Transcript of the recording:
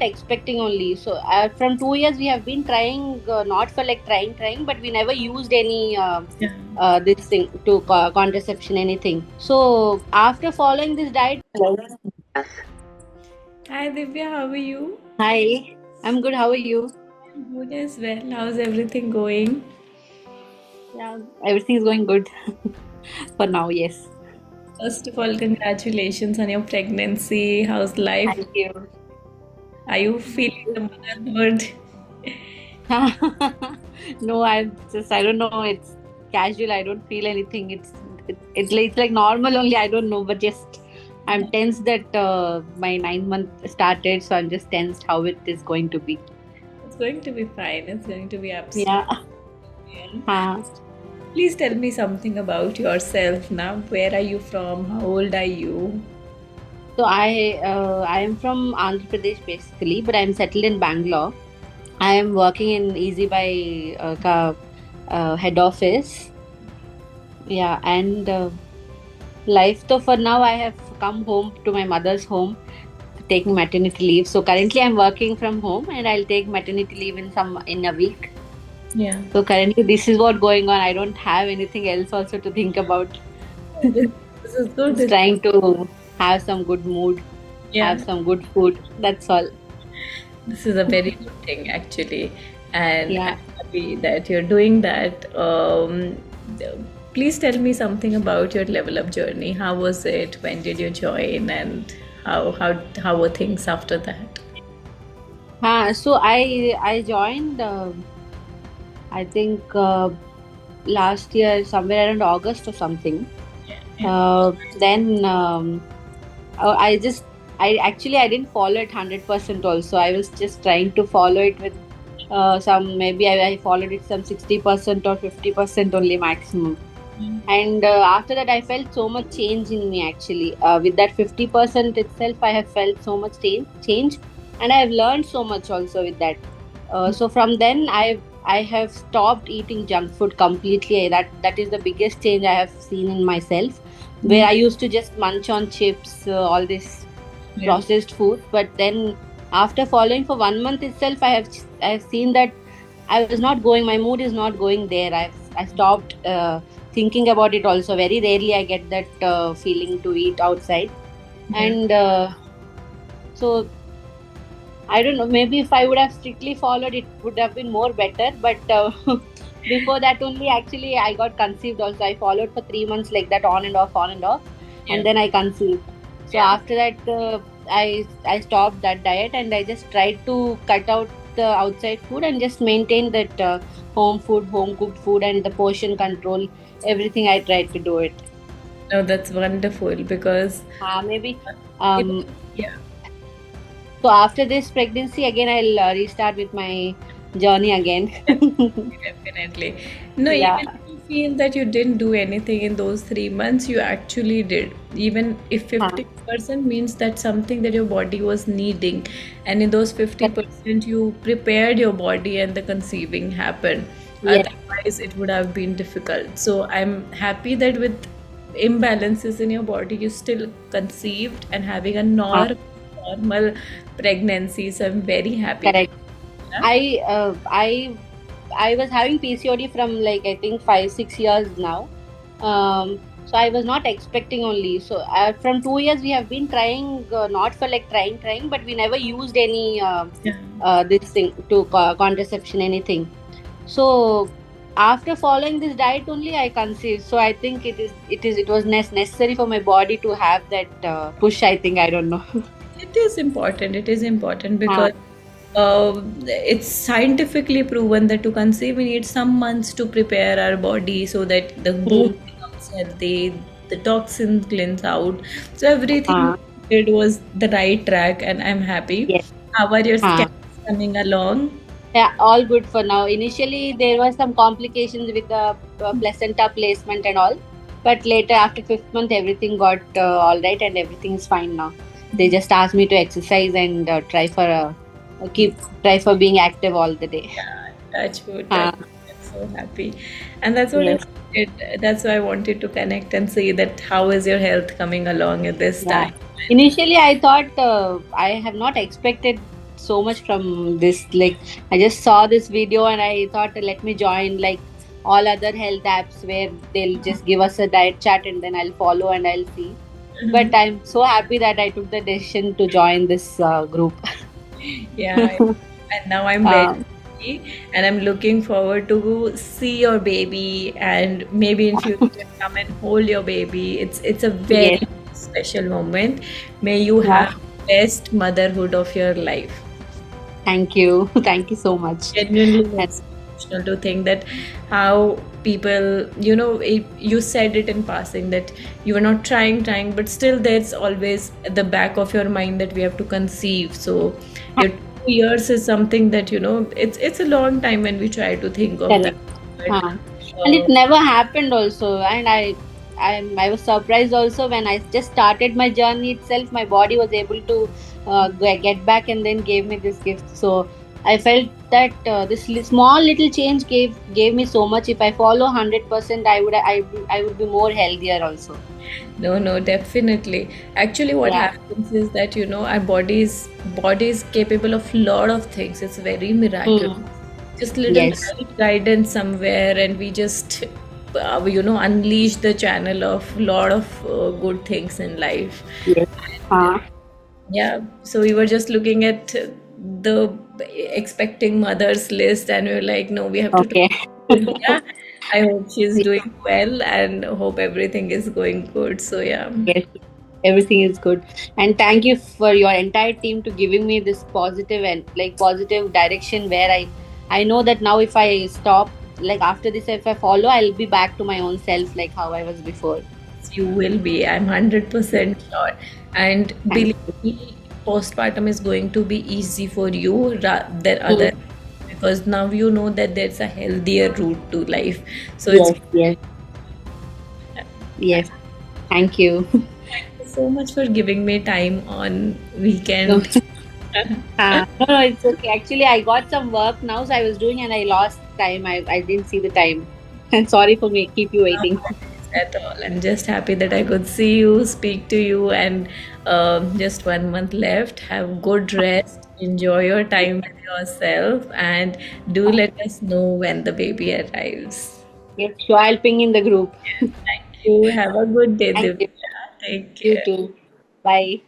expecting only. So from 2 years we have been trying, not for like trying, but we never used any Yeah. this thing to contraception anything. So after following this diet. Hi Divya, how are you? Hi, I'm good. How are you? I'm good as well. How's everything going? Yeah, everything is going good for now. Yes. First of all, congratulations on your pregnancy. How's life? Thank you. Are you feeling the motherhood? No, I don't know. It's casual. I don't feel anything. It's like normal only. I don't know, but just I'm tense that my 9 month started, so I'm just tensed how it is going to be. It's going to be fine. It's going to be absolutely Yeah. fine. Uh, Please tell me something about yourself now. Where are you from? How old are you? so I am from Andhra Pradesh basically, but I'm settled in Bangalore. I am working in Easy by head office. Yeah, and life. So for now, I have come home to my mother's home, taking maternity leave. So currently, I'm working from home, and I'll take maternity leave in a week. Yeah. So currently, this is what going on. I don't have anything else also to think about. This, this is good. Just trying to have some good mood, Yeah. have some good food. That's all. This is a very good thing, actually, and I'm Yeah. happy that you're doing that. Please tell me something about your level up journey. How was it? When did you join? And how were things after that? So I joined. I think last year somewhere around August or something. Yeah. Then I just I didn't follow it 100% also. I was just trying to follow it with some, maybe I followed it some 60% or 50% only maximum. And after that I felt so much change in me actually. With that 50% itself I have felt so much change, and I have learned so much also with that. So from then I have stopped eating junk food completely. That is the biggest change I have seen in myself, where Mm. I used to just munch on chips, all this Yeah. processed food. But then after following for 1 month itself, I have seen that I was not going. My mood is not going there. I stopped thinking about it. Also, very rarely I get that feeling to eat outside, Yeah. and so I don't know. Maybe if I would have strictly followed, it would have been more better. But before that, only actually I got conceived. Also, I followed for 3 months like that, on and off, Yeah. and then I conceived. So Yeah. after that, I stopped that diet, and I just tried to cut out the outside food and just maintain that home food, home cooked food, and the portion control. Everything I tried to do it. No, that's wonderful because Maybe. even, Um, yeah. so after this pregnancy, again I'll restart with my journey again. Definitely. No, Yeah. even if you feel that you didn't do anything in those 3 months, you actually did. Even if Huh. 50% means that something that your body was needing, and in those 50% you prepared your body and the conceiving happened. Yes. Otherwise, it would have been difficult. So I'm happy that with imbalances in your body, you still conceived and having a Huh. normal pregnancy. So I'm very happy for Correct. you. Yeah? I was having PCOD from like I think 5 6 years now. So I was not expecting only. So from 2 years we have been trying, not for like trying, but we never used any Yeah. this thing to contraception anything. So after following this diet only I conceived. So I think it was necessary for my body to have that push. I think, I don't know. It is important. It is important uh, because it's scientifically proven that to conceive, we need some months to prepare our body so that the womb hmm, becomes healthy, the toxins cleanse out. So everything uh, you did was the right track, and I'm happy. yes. How are your uh, scans coming along? yeah, all good for now. Initially there were some complications with the placenta placement and all, but later after 5th month everything got all right, and everything is fine now. They just asked me to exercise and keep try for being active all the day. Yeah, touch wood, uh, I'm so happy. And that's what I yes. wanted. That's why I wanted to connect and see that how is your health coming along at this Yeah. time. Initially, I thought I have not expected. so much from this. Like, I just saw this video and I thought, let me join like all other health apps where they'll just give us a diet chart and then I'll follow and I'll see. But I'm so happy that I took the decision to join this group. Yeah, and now I'm very um, happy, and I'm looking forward to see your baby, and maybe in future come and hold your baby. It's a yes. very special moment. May you Yeah. have best motherhood of your life. Thank you. Thank you so much. Genuinely And makes me emotional to think that how people, you said it in passing that you were not trying, but still there's always at the back of your mind that we have to conceive. So your 2 years is something that it's a long time when we try to think of that. correct. But Huh. And it uh, never happened also. And I was surprised also when I just started my journey itself. My body was able to get back and then gave me this gift. So I felt that this small little change gave me so much. If I follow 100%, I would be more healthier also. no, no, definitely. Actually, what Yeah. happens is that our body is capable of lot of things. It's very miraculous. Hmm. Just little Yes. right guidance somewhere, and we just unleash the channel of lot of good things in life. Yes. Huh. Yeah, so we were just looking at the expecting mothers list, and we were like, no, we have to talk Okay. to Dia. I hope she's doing well, and hope everything is going good. So yeah. Yes. Everything is good. And thank you for your entire team to giving me this positive and like positive direction where I know that now if I stop, like after this, if I follow, I'll be back to my own self like how I was before. You will be, I'm 100% sure. And Thank believe me, postpartum is going to be easy for you than you. other, because now you know that there's a healthier route to life. So it's Yes, yes, yes. Thank you. so much for giving me time on No, weekend. no, it's okay. Actually, I got some work now, so I was doing and I lost time. I didn't see the time. And sorry for me keep you No waiting. worries at all. I'm just happy that I could see you, speak to you, and just 1 month left. Have good rest, enjoy your time with yourself, and do let us know when the baby arrives. Yes, sure. I'll ping in the group. Thank you. Have a good day, Thank you. Divya. Take You care. too. Bye.